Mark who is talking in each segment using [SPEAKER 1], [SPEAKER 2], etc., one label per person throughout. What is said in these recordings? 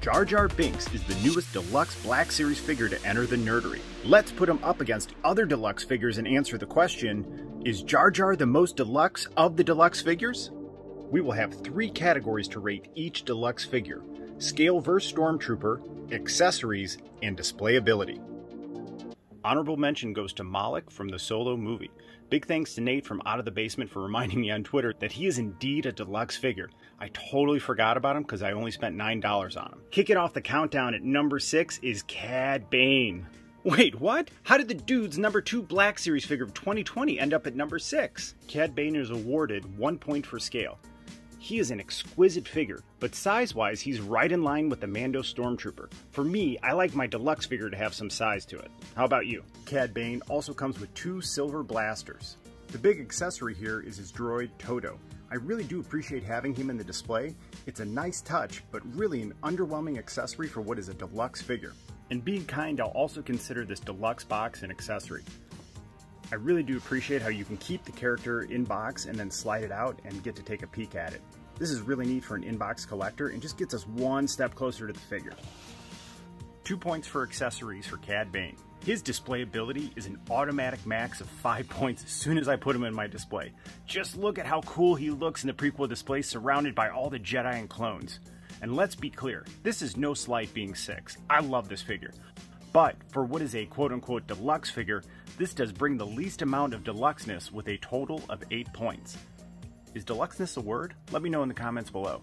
[SPEAKER 1] Jar Binks is the newest Deluxe Black Series figure to enter the Nerdery. Let's put him up against other Deluxe figures and answer the question, is Jar Jar the most deluxe of the Deluxe figures? We will have 3 categories to rate each Deluxe figure: scale vs. Stormtrooper, accessories, and displayability. Honorable mention goes to Moloch from the Solo movie. Big thanks to Nate from Out of the Basement for reminding me on Twitter that he is indeed a Deluxe figure. I totally forgot about him because I only spent $9 on him. Kicking off the countdown at number 6 is Cad Bane. Wait, what? How did the dude's number 2 Black Series figure of 2020 end up at number 6? Cad Bane is awarded 1 point for scale. He is an exquisite figure, but size-wise, he's right in line with the Mando Stormtrooper. For me, I like my Deluxe figure to have some size to it. How about you? Cad Bane also comes with 2 silver blasters. The big accessory here is his droid, Toto. I really do appreciate having him in the display. It's a nice touch, but really an underwhelming accessory for what is a Deluxe figure. And being kind, I'll also consider this Deluxe box an accessory. I really do appreciate how you can keep the character in box and then slide it out and get to take a peek at it. This is really neat for an in-box collector and just gets us one step closer to the figure. 2 points for accessories for Cad Bane. His displayability is an automatic max of 5 points as soon as I put him in my display. Just look at how cool he looks in the prequel display surrounded by all the Jedi and clones. And let's be clear, this is no slight being 6. I love this figure. But for what is a quote-unquote Deluxe figure, this does bring the least amount of Deluxeness with a total of 8 points. Is Deluxeness a word? Let me know in the comments below.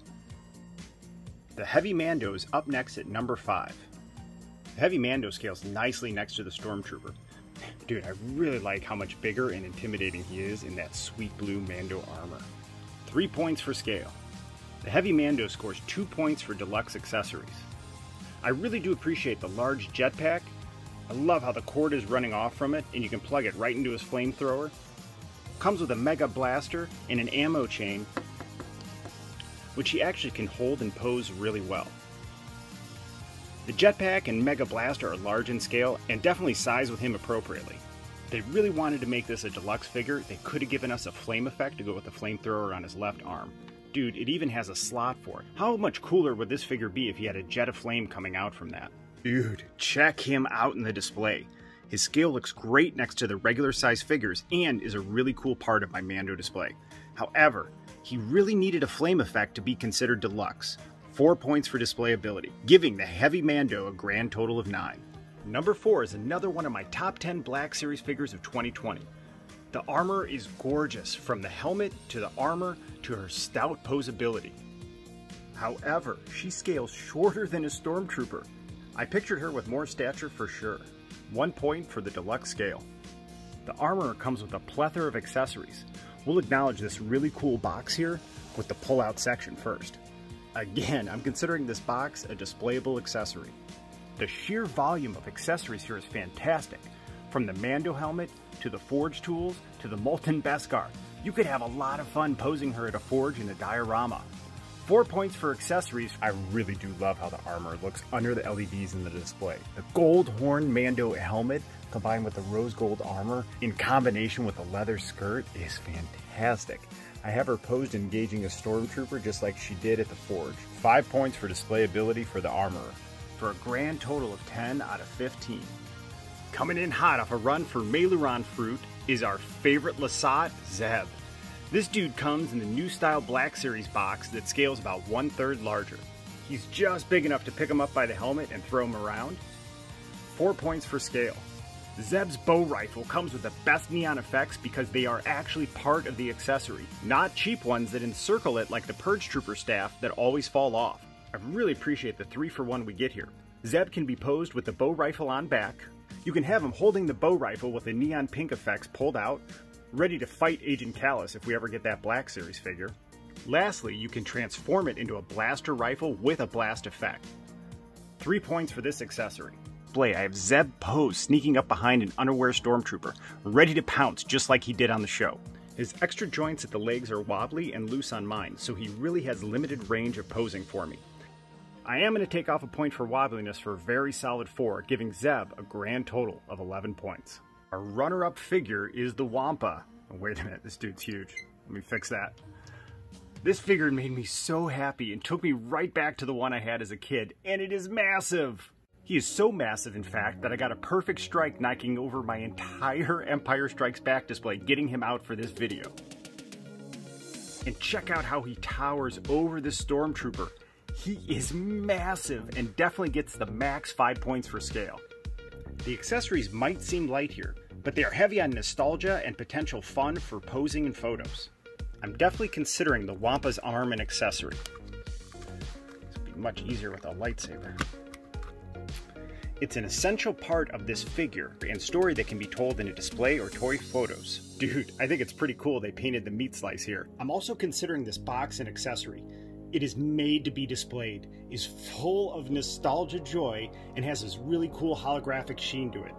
[SPEAKER 1] The Heavy Mando is up next at number 5. The Heavy Mando scales nicely next to the Stormtrooper. Dude, I really like how much bigger and intimidating he is in that sweet blue Mando armor. 3 points for scale. The Heavy Mando scores 2 points for Deluxe accessories. I really do appreciate the large jetpack. I love how the cord is running off from it and you can plug it right into his flamethrower. Comes with a mega blaster and an ammo chain, which he actually can hold and pose really well. The jetpack and mega blaster are large in scale and definitely size with him appropriately. If they really wanted to make this a Deluxe figure, they could have given us a flame effect to go with the flamethrower on his left arm. Dude, it even has a slot for it. How much cooler would this figure be if he had a jet of flame coming out from that? Dude, check him out in the display. His scale looks great next to the regular size figures and is a really cool part of my Mando display. However, he really needed a flame effect to be considered Deluxe. 4 points for displayability, giving the Heavy Mando a grand total of 9. Number 4 is another one of my top 10 Black Series figures of 2020. The armor is gorgeous, from the helmet to the armor to her stout posability. However, she scales shorter than a Stormtrooper. I pictured her with more stature for sure. 1 point for the Deluxe scale. The armor comes with a plethora of accessories. We'll acknowledge this really cool box here with the pull-out section first. Again, I'm considering this box a displayable accessory. The sheer volume of accessories here is fantastic. From the Mando helmet, to the forge tools, to the molten Beskar. You could have a lot of fun posing her at a forge in a diorama. 4 points for accessories. I really do love how the armor looks under the LEDs in the display. The gold horn Mando helmet combined with the rose gold armor in combination with the leather skirt is fantastic. I have her posed engaging a Stormtrooper just like she did at the forge. 5 points for displayability for the armorer, for a grand total of 10 out of 15. Coming in hot off a run for Mailuron fruit is our favorite Lasat, Zeb. This dude comes in the new style Black Series box that scales about 1/3 larger. He's just big enough to pick him up by the helmet and throw him around. 4 points for scale. Zeb's bow rifle comes with the best neon effects because they are actually part of the accessory, not cheap ones that encircle it like the Purge Trooper staff that always fall off. I really appreciate the 3-for-1 we get here. Zeb can be posed with the bow rifle on back. You can have him holding the bow rifle with the neon pink effects pulled out, ready to fight Agent Callus if we ever get that Black Series figure. Lastly, you can transform it into a blaster rifle with a blast effect. 3 points for this accessory. I have Zeb posed sneaking up behind an unaware Stormtrooper, ready to pounce just like he did on the show. His extra joints at the legs are wobbly and loose on mine, so he really has limited range of posing for me. I am going to take off a point for wobbliness for a very solid 4, giving Zeb a grand total of 11 points. Our runner-up figure is the Wampa. Oh, wait a minute, this dude's huge. Let me fix that. This figure made me so happy and took me right back to the one I had as a kid, and it is massive! He is so massive, in fact, that I got a perfect strike knocking over my entire Empire Strikes Back display, getting him out for this video. And check out how he towers over this Stormtrooper. He is massive and definitely gets the max 5 points for scale. The accessories might seem light here, but they are heavy on nostalgia and potential fun for posing in photos. I'm definitely considering the Wampa's arm and accessory. This would be much easier with a lightsaber. It's an essential part of this figure and story that can be told in a display or toy photos. Dude, I think it's pretty cool they painted the meat slice here. I'm also considering this box and accessory. It is made to be displayed, is full of nostalgia joy, and has this really cool holographic sheen to it.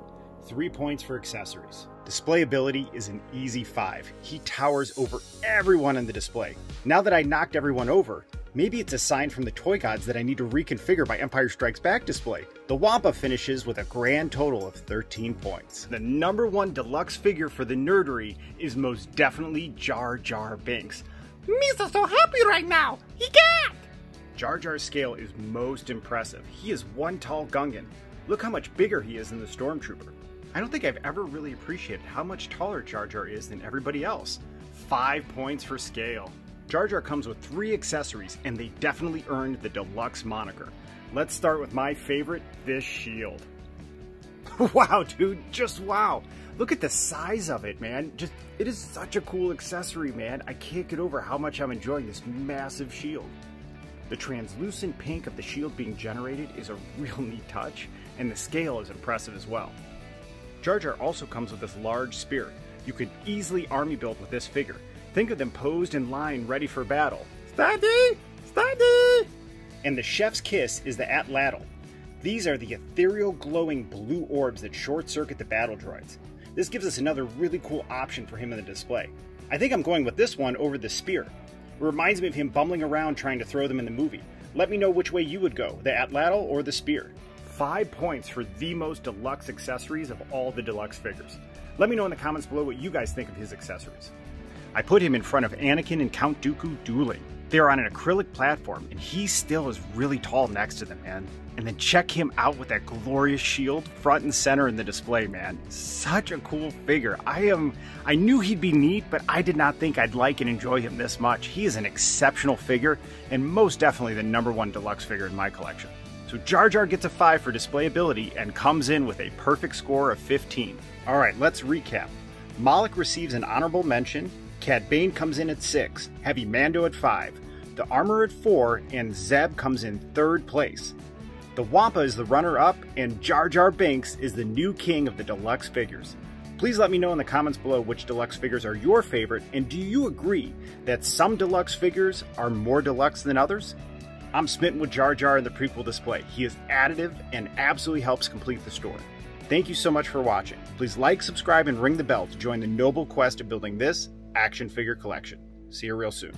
[SPEAKER 1] 3 points for accessories. Displayability is an easy 5. He towers over everyone in the display. Now that I knocked everyone over, maybe it's a sign from the toy gods that I need to reconfigure my Empire Strikes Back display. The Wampa finishes with a grand total of 13 points. The #1 deluxe figure for the Nerdery is most definitely Jar Binks.
[SPEAKER 2] Me's so happy right now! He got!
[SPEAKER 1] Jar Jar's scale is most impressive. He is one tall Gungan. Look how much bigger he is than the Stormtrooper. I don't think I've ever really appreciated how much taller Jar Jar is than everybody else. 5 points for scale. Jar Jar comes with 3 accessories, and they definitely earned the deluxe moniker. Let's start with my favorite, this shield. Wow, dude, just wow. Look at the size of it, man. It is such a cool accessory, man. I can't get over how much I'm enjoying this massive shield. The translucent pink of the shield being generated is a real neat touch, and the scale is impressive as well. Jar Jar also comes with this large spear. You could easily army build with this figure. Think of them posed in line ready for battle. Steady! Steady! And the chef's kiss is the atlatl. These are the ethereal glowing blue orbs that short-circuit the battle droids. This gives us another really cool option for him in the display. I think I'm going with this one over the spear. It reminds me of him bumbling around trying to throw them in the movie. Let me know which way you would go, the atlatl or the spear. 5 points for the most deluxe accessories of all the deluxe figures. Let me know in the comments below what you guys think of his accessories. I put him in front of Anakin and Count Dooku dueling. They are on an acrylic platform, and he still is really tall next to them, man. And then check him out with that glorious shield front and center in the display, man. Such a cool figure. I knew he'd be neat, but I did not think I'd like and enjoy him this much. He is an exceptional figure, and most definitely the #1 deluxe figure in my collection. So Jar Jar gets a 5 for displayability and comes in with a perfect score of 15. Alright, let's recap. Moloch receives an honorable mention, Cad Bane comes in at 6, Heavy Mando at 5, the Armor at 4, and Zeb comes in 3rd place. The Wampa is the runner-up, and Jar Binks is the new king of the deluxe figures. Please let me know in the comments below which deluxe figures are your favorite, and do you agree that some deluxe figures are more deluxe than others? I'm smitten with Jar Jar in the prequel display. He is additive and absolutely helps complete the story. Thank you so much for watching. Please like, subscribe, and ring the bell to join the noble quest of building this action figure collection. See you real soon.